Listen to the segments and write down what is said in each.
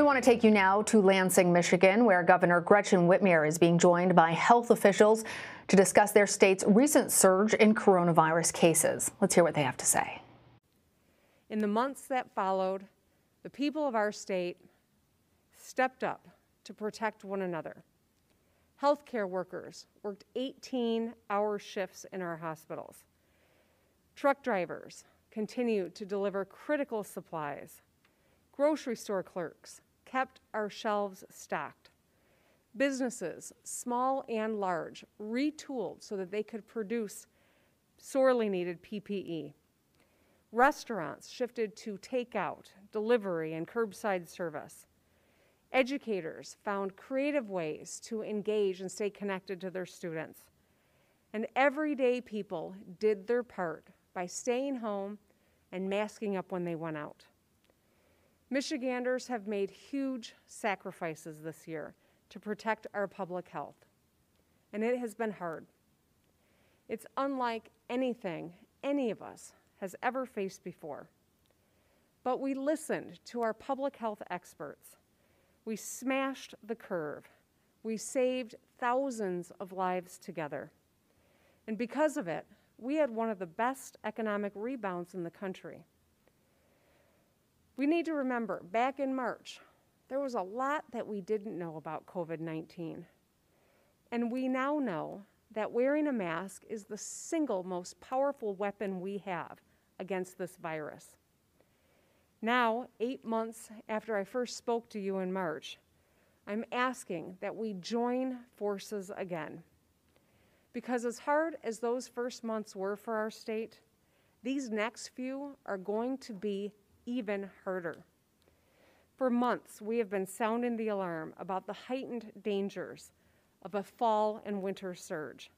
We want to take you now to Lansing, Michigan, where Governor Gretchen Whitmer is being joined by health officials to discuss their state's recent surge in coronavirus cases. Let's hear what they have to say. In the months that followed, the people of our state stepped up to protect one another. Healthcare workers worked 18-hour shifts in our hospitals. Truck drivers continued to deliver critical supplies. Grocery store clerks kept our shelves stocked. Businesses, small and large, retooled so that they could produce sorely needed PPE. Restaurants shifted to takeout, delivery, and curbside service. Educators found creative ways to engage and stay connected to their students. And everyday people did their part by staying home and masking up when they went out. Michiganders have made huge sacrifices this year to protect our public health, and it has been hard. It's unlike anything any of us has ever faced before. But we listened to our public health experts. We smashed the curve. We saved thousands of lives together. And because of it, we had one of the best economic rebounds in the country. We need to remember, back in March, there was a lot that we didn't know about COVID-19. And we now know that wearing a mask is the single most powerful weapon we have against this virus. Now, 8 months after I first spoke to you in March, I'm asking that we join forces again. Because as hard as those first months were for our state, these next few are going to be even harder. For months, we have been sounding the alarm about the heightened dangers of a fall and winter surge,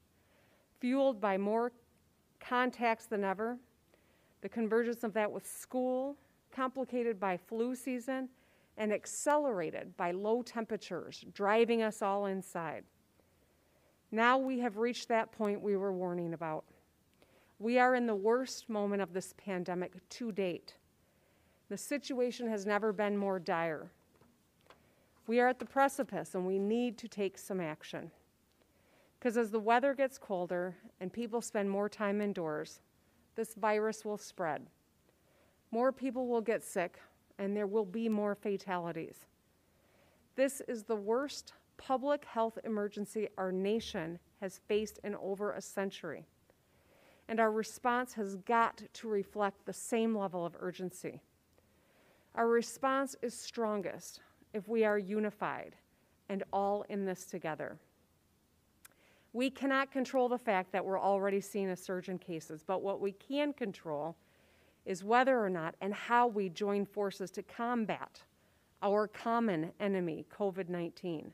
fueled by more contacts than ever, the convergence of that with school, complicated by flu season, and accelerated by low temperatures, driving us all inside. Now we have reached that point we were warning about. We are in the worst moment of this pandemic to date. The situation has never been more dire. We are at the precipice and we need to take some action. Because as the weather gets colder and people spend more time indoors, this virus will spread. More people will get sick and there will be more fatalities. This is the worst public health emergency our nation has faced in over a century. And our response has got to reflect the same level of urgency. Our response is strongest if we are unified and all in this together. We cannot control the fact that we're already seeing a surge in cases, but what we can control is whether or not and how we join forces to combat our common enemy, COVID-19.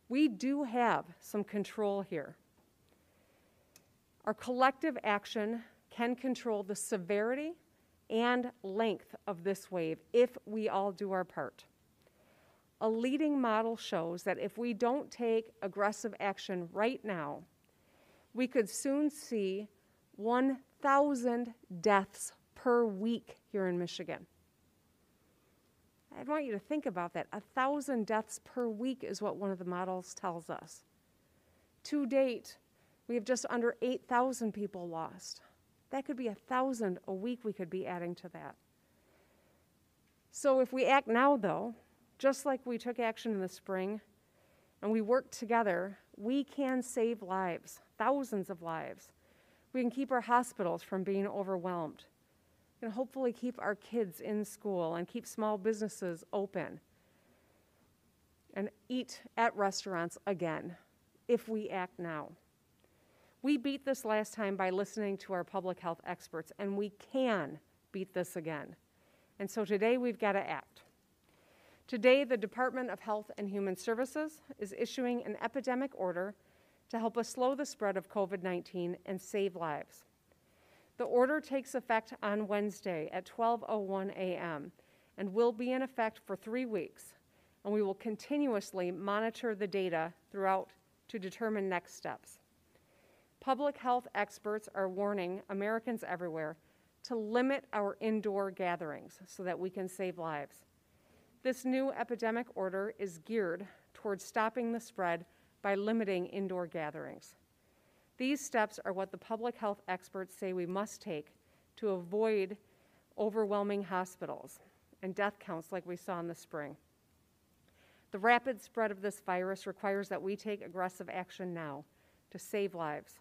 We do have some control here. Our collective action can control the severity and length of this wave if we all do our part. A leading model shows that if we don't take aggressive action right now, we could soon see 1,000 deaths per week here in Michigan. I want you to think about that. 1,000 deaths per week is what one of the models tells us. To date, we have just under 8,000 people lost. That could be 1,000 a week we could be adding to that. So if we act now, though, just like we took action in the spring, and we work together, we can save lives, thousands of lives. We can keep our hospitals from being overwhelmed. We can hopefully keep our kids in school and keep small businesses open and eat at restaurants again if we act now. We beat this last time by listening to our public health experts, and we can beat this again. And so today we've got to act. Today, the Department of Health and Human Services is issuing an epidemic order to help us slow the spread of COVID-19 and save lives. The order takes effect on Wednesday at 12:01 a.m. and will be in effect for 3 weeks, and we will continuously monitor the data throughout to determine next steps. Public health experts are warning Americans everywhere to limit our indoor gatherings so that we can save lives. This new epidemic order is geared towards stopping the spread by limiting indoor gatherings. These steps are what the public health experts say we must take to avoid overwhelming hospitals and death counts like we saw in the spring. The rapid spread of this virus requires that we take aggressive action now to save lives.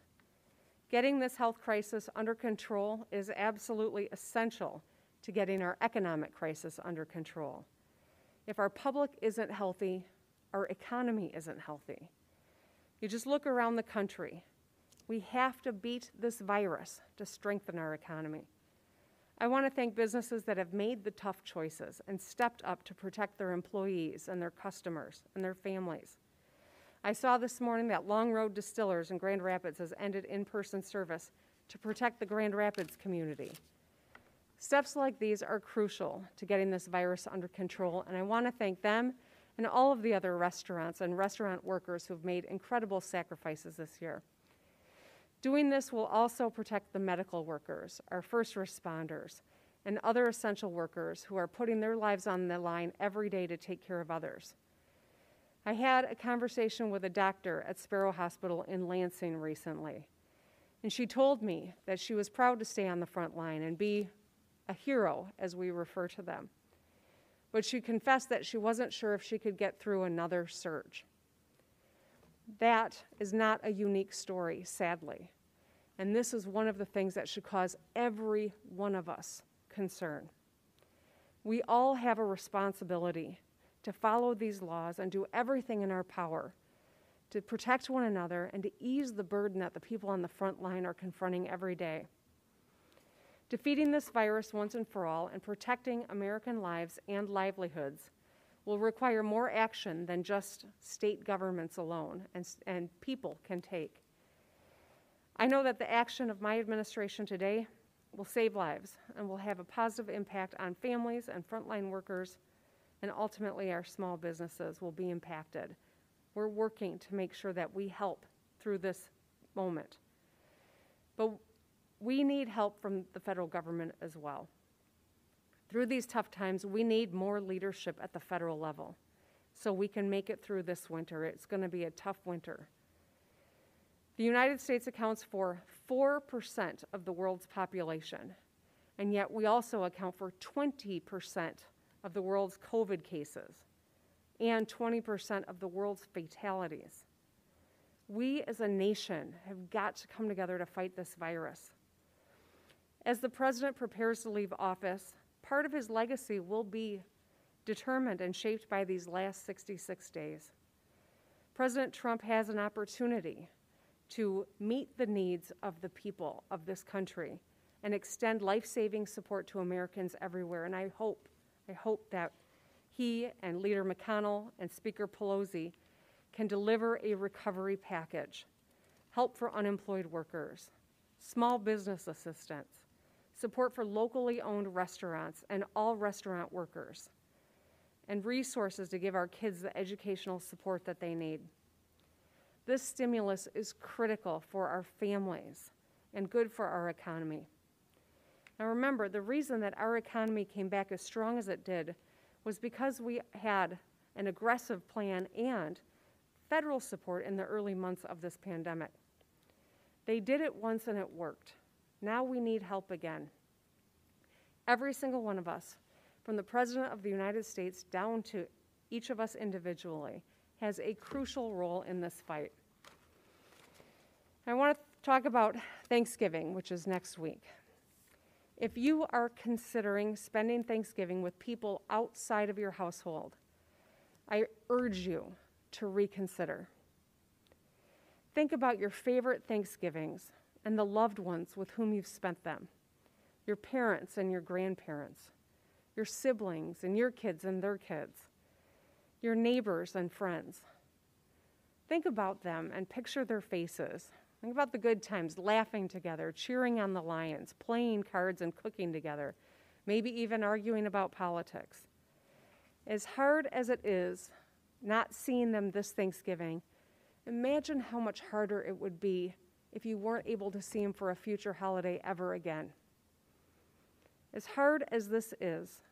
Getting this health crisis under control is absolutely essential to getting our economic crisis under control. If our public isn't healthy, our economy isn't healthy. You just look around the country. We have to beat this virus to strengthen our economy. I want to thank businesses that have made the tough choices and stepped up to protect their employees and their customers and their families. I saw this morning that Long Road Distillers in Grand Rapids has ended in-person service to protect the Grand Rapids community. Steps like these are crucial to getting this virus under control, and I want to thank them and all of the other restaurants and restaurant workers who have made incredible sacrifices this year. Doing this will also protect the medical workers, our first responders, and other essential workers who are putting their lives on the line every day to take care of others. I had a conversation with a doctor at Sparrow Hospital in Lansing recently, and she told me that she was proud to stay on the front line and be a hero, as we refer to them. But she confessed that she wasn't sure if she could get through another surge. That is not a unique story, sadly. And this is one of the things that should cause every one of us concern. We all have a responsibility to follow these laws and do everything in our power to protect one another and to ease the burden that the people on the front line are confronting every day. Defeating this virus once and for all and protecting American lives and livelihoods will require more action than just state governments alone and people can take. I know that the action of my administration today will save lives and will have a positive impact on families and frontline workers, and ultimately our small businesses will be impacted. We're working to make sure that we help through this moment. But we need help from the federal government as well. Through these tough times, we need more leadership at the federal level so we can make it through this winter. It's going to be a tough winter. The United States accounts for 4% of the world's population, and yet we also account for 20% of the world's COVID cases and 20% of the world's fatalities. We as a nation have got to come together to fight this virus. As the president prepares to leave office, part of his legacy will be determined and shaped by these last 66 days. President Trump has an opportunity to meet the needs of the people of this country and extend life-saving support to Americans everywhere. And I hope that he and Leader McConnell and Speaker Pelosi can deliver a recovery package, help for unemployed workers, small business assistance, support for locally owned restaurants and all restaurant workers, and resources to give our kids the educational support that they need. This stimulus is critical for our families and good for our economy. Now remember, the reason that our economy came back as strong as it did was because we had an aggressive plan and federal support in the early months of this pandemic. They did it once and it worked. Now we need help again. Every single one of us, from the President of the United States down to each of us individually, has a crucial role in this fight. I want to talk about Thanksgiving, which is next week. If you are considering spending Thanksgiving with people outside of your household, I urge you to reconsider. Think about your favorite Thanksgivings and the loved ones with whom you've spent them, your parents and your grandparents, your siblings and your kids and their kids, your neighbors and friends. Think about them and picture their faces. Think about the good times, laughing together, cheering on the Lions, playing cards and cooking together, maybe even arguing about politics. As hard as it is not seeing them this Thanksgiving, imagine how much harder it would be if you weren't able to see them for a future holiday ever again. As hard as this is,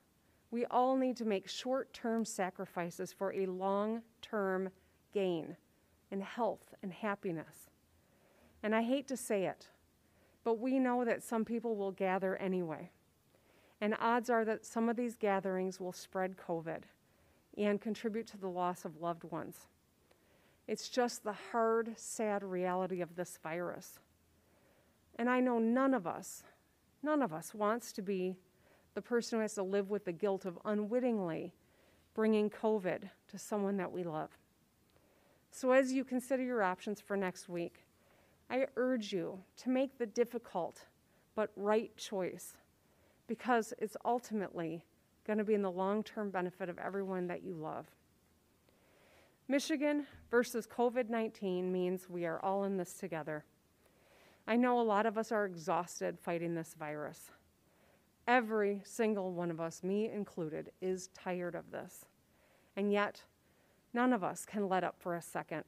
We all need to make short-term sacrifices for a long-term gain in health and happiness. And I hate to say it, but we know that some people will gather anyway. And odds are that some of these gatherings will spread COVID and contribute to the loss of loved ones. It's just the hard, sad reality of this virus. And I know none of us wants to be the person who has to live with the guilt of unwittingly bringing COVID to someone that we love. So as you consider your options for next week, I urge you to make the difficult but right choice, because it's ultimately going to be in the long-term benefit of everyone that you love. Michigan versus COVID-19 means we are all in this together. I know a lot of us are exhausted fighting this virus. Every single one of us, me included, is tired of this. And yet, none of us can let up for a second.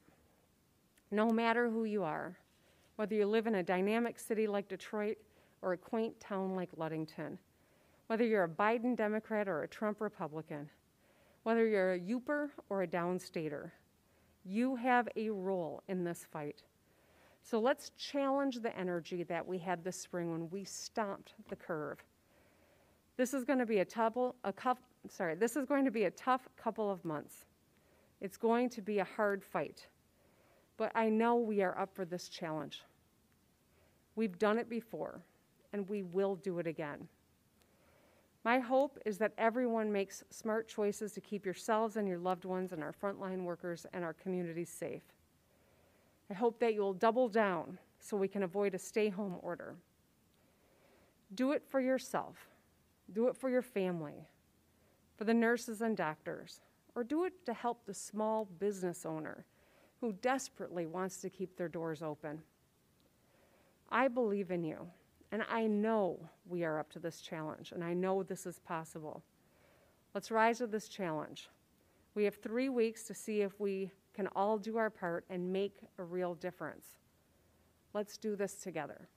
No matter who you are, whether you live in a dynamic city like Detroit or a quaint town like Ludington, whether you're a Biden Democrat or a Trump Republican, whether you're a Yooper or a downstater, you have a role in this fight. So let's challenge the energy that we had this spring when we stomped the curve. This is going to be a tough couple of months. It's going to be a hard fight, but I know we are up for this challenge. We've done it before, and we will do it again. My hope is that everyone makes smart choices to keep yourselves and your loved ones and our frontline workers and our communities safe. I hope that you'll double down so we can avoid a stay-home order. Do it for yourself. Do it for your family, for the nurses and doctors, or do it to help the small business owner who desperately wants to keep their doors open. I believe in you, and I know we are up to this challenge, and I know this is possible. Let's rise to this challenge. We have 3 weeks to see if we can all do our part and make a real difference. Let's do this together.